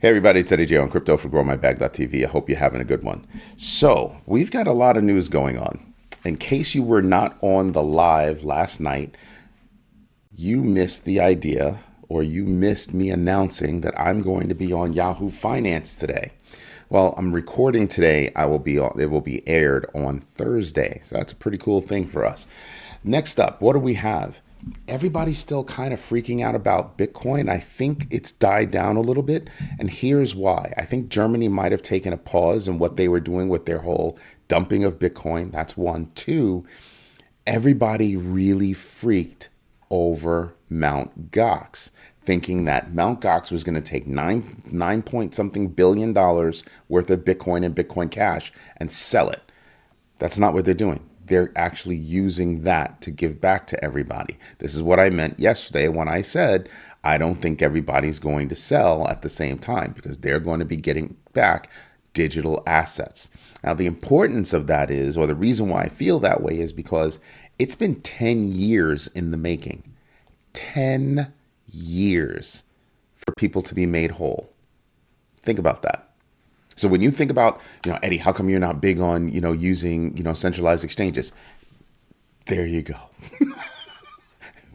Hey everybody, it's Eddie J on Crypto for GrowMyBag.tv. I hope you're having a good one. So, we've got a lot of news going on. In case you were not on the live last night, you missed the idea, or you missed me announcing that I'm going to be on Yahoo Finance today. Well, I'm recording today. It will be aired on Thursday. So that's a pretty cool thing for us. Next up, what do we have? Everybody's still kind of freaking out about Bitcoin. I think it's died down a little bit. And here's why. I think Germany might have taken a pause in what they were doing with their whole dumping of Bitcoin. That's one. Two, everybody really freaked over Mt. Gox, thinking that Mt. Gox was going to take nine point something billion dollars worth of Bitcoin and Bitcoin Cash and sell it. That's not what they're doing. They're actually using that to give back to everybody. This is what I meant yesterday when I said, I don't think everybody's going to sell at the same time because they're going to be getting back digital assets. Now, the importance of that is, or the reason why I feel that way is because it's been 10 years in the making. 10 years for people to be made whole. Think about that. So when you think about, Eddie, how come you're not big on, using, centralized exchanges? There you go.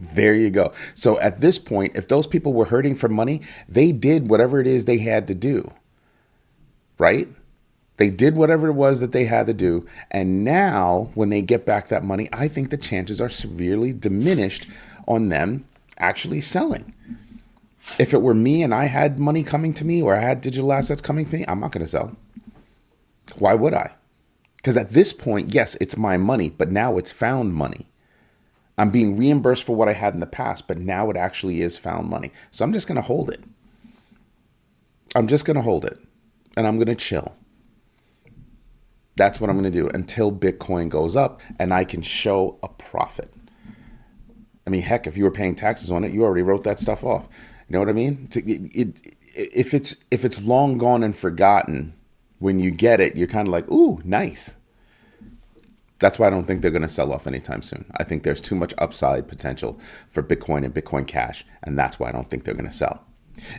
There you go. So at this point, if those people were hurting for money, they did whatever it is they had to do, right? They did whatever it was that they had to do. And now when they get back that money, I think the chances are severely diminished on them actually selling. If it were me and I had money coming to me or I had digital assets coming to me, I'm not going to sell. Why would I? Because at this point, yes, it's my money, but now it's found money. I'm being reimbursed for what I had in the past, but now it actually is found money. So I'm just going to hold it. I'm just going to hold it and I'm going to chill. That's what I'm going to do until Bitcoin goes up and I can show a profit. I mean, heck, if you were paying taxes on it, you already wrote that stuff off. You know what I mean? If it's long gone and forgotten, when you get it, you're kind of like, ooh, nice. That's why I don't think they're going to sell off anytime soon. I think there's too much upside potential for Bitcoin and Bitcoin Cash, and that's why I don't think they're going to sell.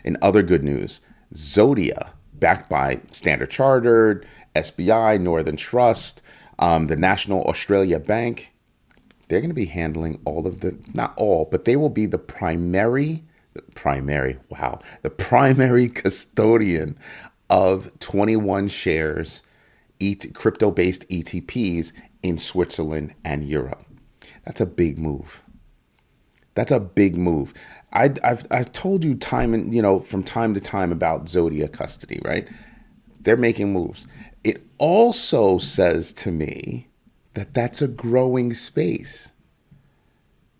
In other good news, Zodia, backed by Standard Chartered, SBI, Northern Trust, the National Australia Bank, they're going to be handling all of the, not all, but they will be the primary custodian of 21 shares, crypto-based ETPs in Switzerland and Europe. That's a big move. That's a big move. I've told you from time to time about Zodia custody, right? They're making moves. It also says to me that that's a growing space.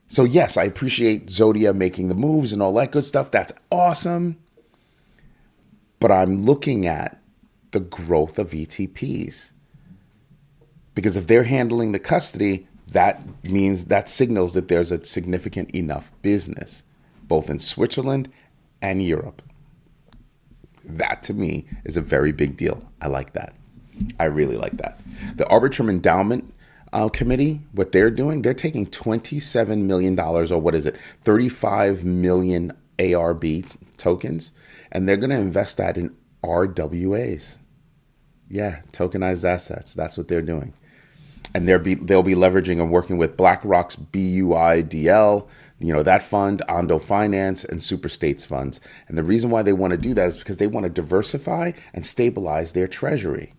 So yes, I appreciate Zodia making the moves and all that good stuff. That's awesome. But I'm looking at the growth of ETPs. Because if they're handling the custody, that signals that there's a significant enough business, both in Switzerland and Europe. That to me is a very big deal. I like that. I really like that. The Arbitrum Endowment Committee, what they're doing, they're taking $27 million, or what is it, 35 million ARB tokens, and they're going to invest that in RWAs. Yeah, tokenized assets. That's what they're doing. And they'll be leveraging and working with BlackRock's BUIDL, that fund, Ondo Finance, and Superstate's funds. And the reason why they want to do that is because they want to diversify and stabilize their treasury.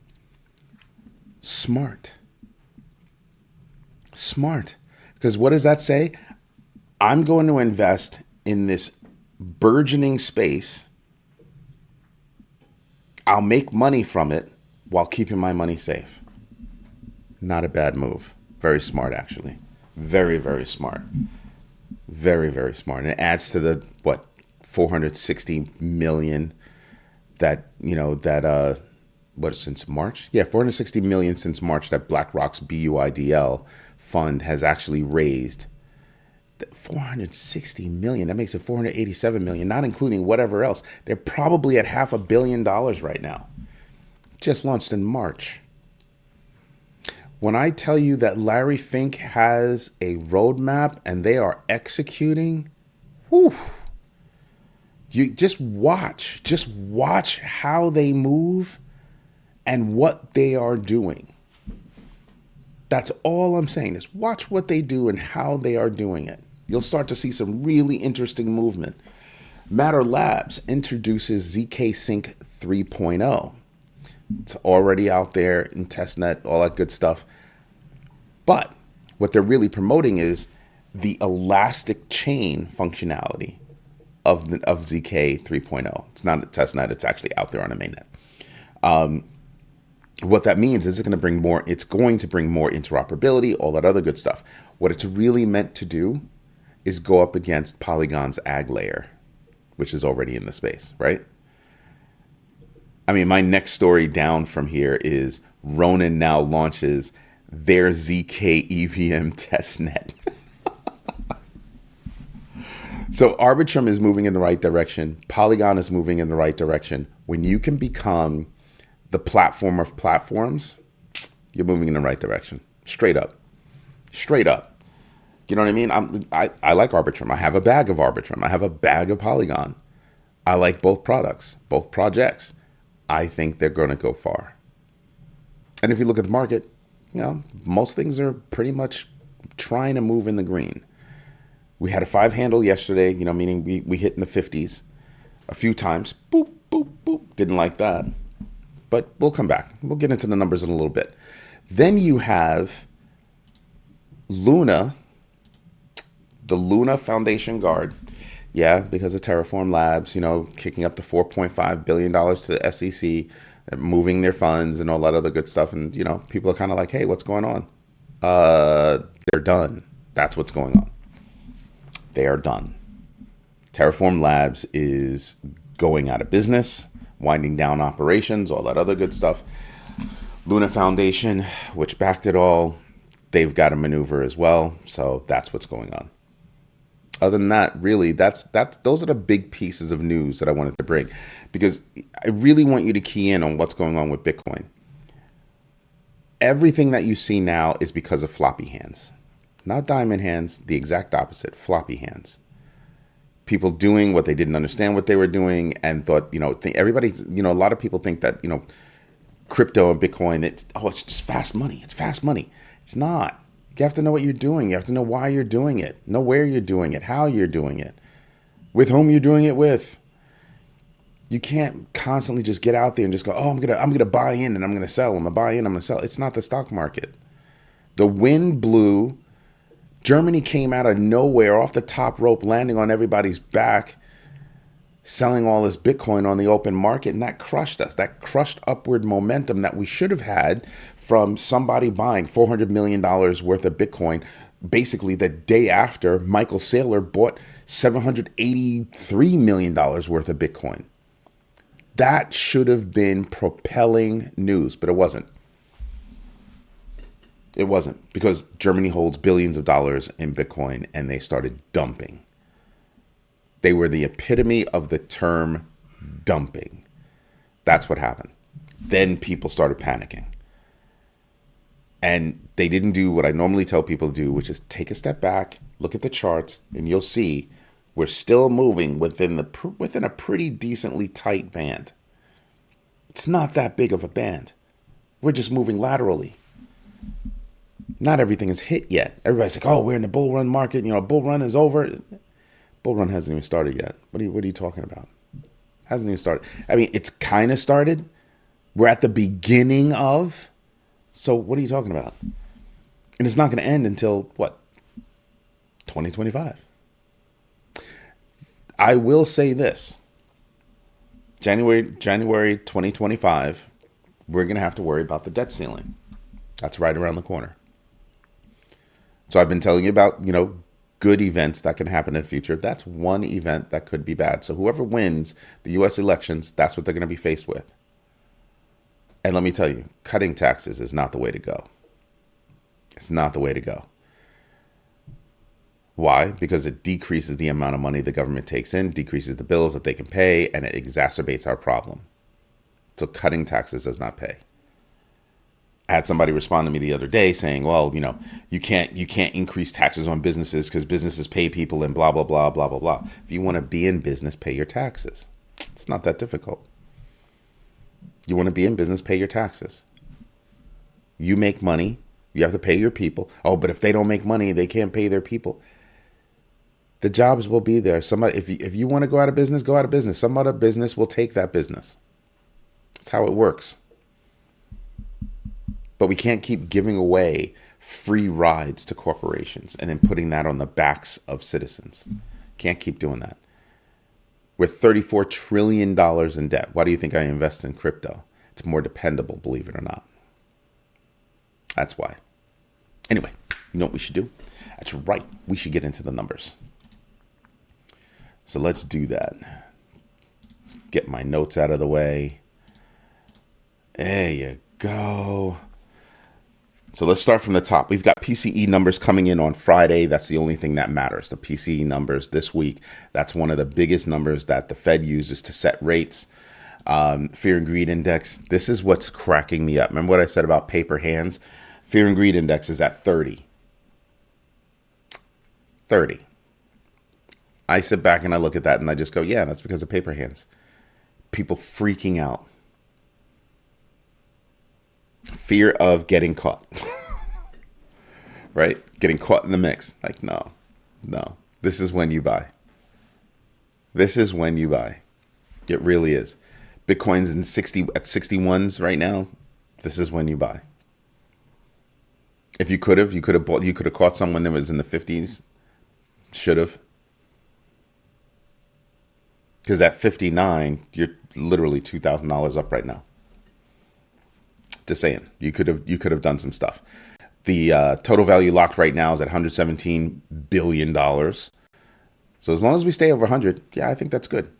Smart. Because what does that say? I'm going to invest in this burgeoning space. I'll make money from it while keeping my money safe. Not a bad move. Very smart, actually. Very, very smart. Very, very smart. And it adds to the, 460 million since March? Yeah, 460 million since March that BlackRock's BUIDL fund has actually raised. 460 million. That makes it 487 million, not including whatever else. They're probably at $500 million right now. Just launched in March. When I tell you that Larry Fink has a roadmap and they are executing, whew, You just watch how they move and what they are doing. That's all I'm saying is watch what they do and how they are doing it. You'll start to see some really interesting movement. Matter Labs introduces ZKsync 3.0. It's already out there in testnet, all that good stuff. But what they're really promoting is the elastic chain functionality of ZK 3.0. It's not a testnet, it's actually out there on a mainnet. What that means is it's going to bring more interoperability, all that other good stuff. What it's really meant to do is go up against Polygon's AggLayer, which is already in the space, right? I mean, my next story down from here is Ronin now launches their zkEVM testnet. So Arbitrum is moving in the right direction. Polygon is moving in the right direction. When you can become the platform of platforms, you're moving in the right direction. Straight up. You know what I mean? I like Arbitrum. I have a bag of Arbitrum. I have a bag of Polygon. I like both products, both projects. I think they're going to go far. And if you look at the market, most things are pretty much trying to move in the green. We had a 5 handle yesterday, meaning we hit in the 50s a few times. Boop, boop, boop. Didn't like that. But we'll come back. We'll get into the numbers in a little bit. Then you have Luna, the Luna Foundation Guard. Yeah, because of Terraform Labs, kicking up to $4.5 billion to the SEC, moving their funds and all that other good stuff. And, people are kind of like, hey, what's going on? They're done. That's what's going on. They are done. Terraform Labs is going out of business, winding down operations, all that other good stuff. Luna Foundation, which backed it all, they've got to maneuver as well. So that's what's going on. Other than that, really, those are the big pieces of news that I wanted to bring, because I really want you to key in on what's going on with Bitcoin. Everything that you see now is because of floppy hands, not diamond hands, the exact opposite, floppy hands. People doing what they didn't understand what they were doing and thought, everybody, a lot of people think that, crypto and Bitcoin, it's just fast money. It's fast money. It's not. You have to know what you're doing. You have to know why you're doing it, know where you're doing it, how you're doing it, with whom you're doing it with. You can't constantly just get out there and just go, oh, I'm gonna buy in and I'm gonna sell. I'm gonna buy in, I'm gonna sell. It's not the stock market. The wind blew. Germany came out of nowhere, off the top rope, landing on everybody's back, selling all this Bitcoin on the open market, and that crushed us. That crushed upward momentum that we should have had from somebody buying $400 million worth of Bitcoin, basically the day after Michael Saylor bought $783 million worth of Bitcoin. That should have been propelling news, but it wasn't. It wasn't, because Germany holds billions of dollars in Bitcoin and they started dumping. They were the epitome of the term dumping. That's what happened. Then people started panicking. And they didn't do what I normally tell people to do, which is take a step back, look at the charts, and you'll see we're still moving within a pretty decently tight band. It's not that big of a band. We're just moving laterally. Not everything is hit yet. Everybody's like, oh, we're in the bull run market. Bull run is over. Bull run hasn't even started yet. What are you talking about? Hasn't even started. I mean, it's kind of started. We're at the beginning of. So what are you talking about? And it's not going to end until what? 2025. I will say this. January 2025, we're going to have to worry about the debt ceiling. That's right around the corner. So I've been telling you about, good events that can happen in the future. That's one event that could be bad. So whoever wins the U.S. elections, that's what they're going to be faced with. And let me tell you, cutting taxes is not the way to go. It's not the way to go. Why? Because it decreases the amount of money the government takes in, decreases the bills that they can pay, and it exacerbates our problem. So cutting taxes does not pay. I had somebody respond to me the other day saying, well, you can't increase taxes on businesses because businesses pay people and blah, blah, blah, blah, blah, blah. If you want to be in business, pay your taxes. It's not that difficult. You want to be in business, pay your taxes. You make money, you have to pay your people. Oh, but if they don't make money, they can't pay their people. The jobs will be there. Somebody, if you want to go out of business, go out of business. Some other business will take that business. That's how it works. But we can't keep giving away free rides to corporations and then putting that on the backs of citizens. Can't keep doing that. We're $34 trillion in debt. Why do you think I invest in crypto? It's more dependable, believe it or not. That's why. Anyway, you know what we should do? That's right. We should get into the numbers. So let's do that. Let's get my notes out of the way. There you go. So let's start from the top. We've got PCE numbers coming in on Friday. That's the only thing that matters. The PCE numbers this week. That's one of the biggest numbers that the Fed uses to set rates. Fear and greed index. This is what's cracking me up. Remember what I said about paper hands? Fear and greed index is at 30. 30. I sit back and I look at that and I just go, yeah, that's because of paper hands. People freaking out. Fear of getting caught. Right? Getting caught in the mix. Like, no. This is when you buy. This is when you buy. It really is. Bitcoin's at 61s right now. This is when you buy. If you could have caught someone that was in the 50s. Should have. Because at 59, you're literally $2,000 up right now. Just saying, you could have done some stuff. The total value locked right now is at $117 billion. So as long as we stay over 100, yeah, I think that's good.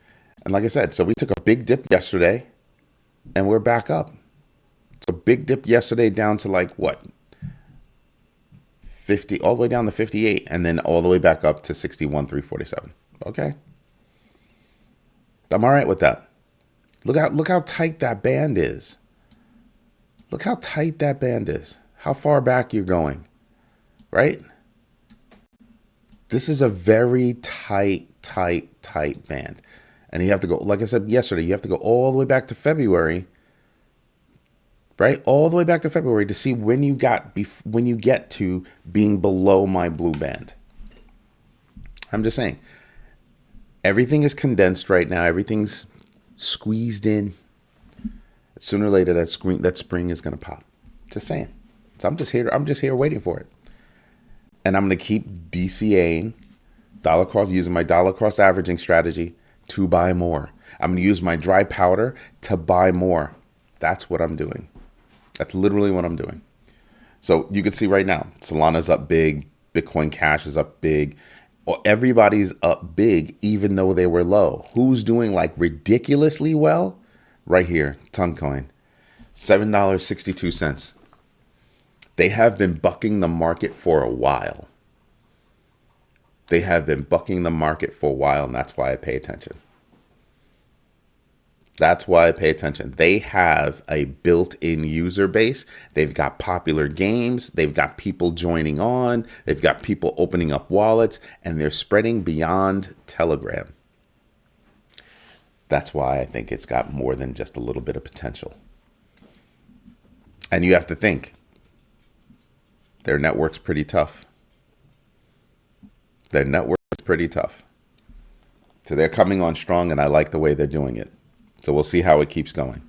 And like I said, so we took a big dip yesterday, and we're back up. So big dip yesterday down to like what? 50, all the way down to 58, and then all the way back up to 61,347. Okay, I'm all right with that. Look how tight that band is. Look how tight that band is. How far back you're going, right? This is a very tight band. And you have to go, like I said yesterday, you have to go all the way back to February, right? All the way back to February to see when you get to being below my blue band. I'm just saying, everything is condensed right now. Everything's squeezed in. Sooner or later, that spring is going to pop. Just saying. So I'm just here waiting for it. And I'm going to keep DCAing, using my dollar cost averaging strategy to buy more. I'm going to use my dry powder to buy more. That's what I'm doing. That's literally what I'm doing. So you can see right now, Solana's up big. Bitcoin Cash is up big. Everybody's up big, even though they were low. Who's doing like ridiculously well? Right here, Toncoin, $7.62. They have been bucking the market for a while. And that's why I pay attention. They have a built-in user base. They've got popular games. They've got people joining on. They've got people opening up wallets, and they're spreading beyond Telegram. That's why I think it's got more than just a little bit of potential. And you have to think, their network's pretty tough. So they're coming on strong, and I like the way they're doing it. So we'll see how it keeps going.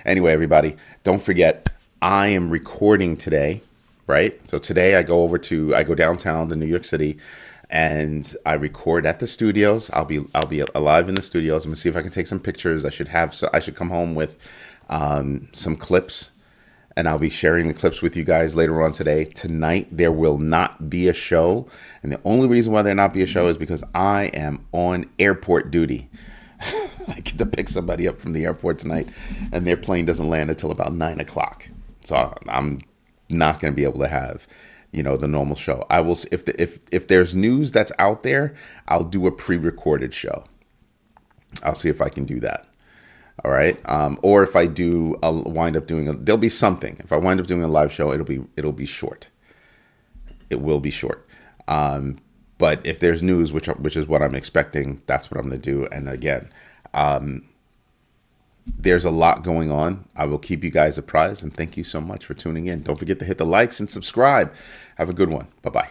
Anyway, everybody, don't forget, I am recording today, right? So today I go downtown to New York City, and I record at the studios. I'll be alive in the studios. I'm gonna see if I can take some pictures. I should come home with some clips, and I'll be sharing the clips with you guys later on today. Tonight there will not be a show, and the only reason why there not be a show is because I am on airport duty. I get to pick somebody up from the airport tonight, and their plane doesn't land until about 9:00. So I'm not gonna be able to have the normal show. I will, if there's news that's out there, I'll do a pre-recorded show. I'll see if I can do that. All right. Or if I do, I'll wind up doing there'll be something. If I wind up doing a live show, it'll be short. It will be short. But if there's news, which is what I'm expecting, that's what I'm going to do. And again, there's a lot going on. I will keep you guys apprised, and thank you so much for tuning in. Don't forget to hit the likes and subscribe. Have a good one. Bye-bye.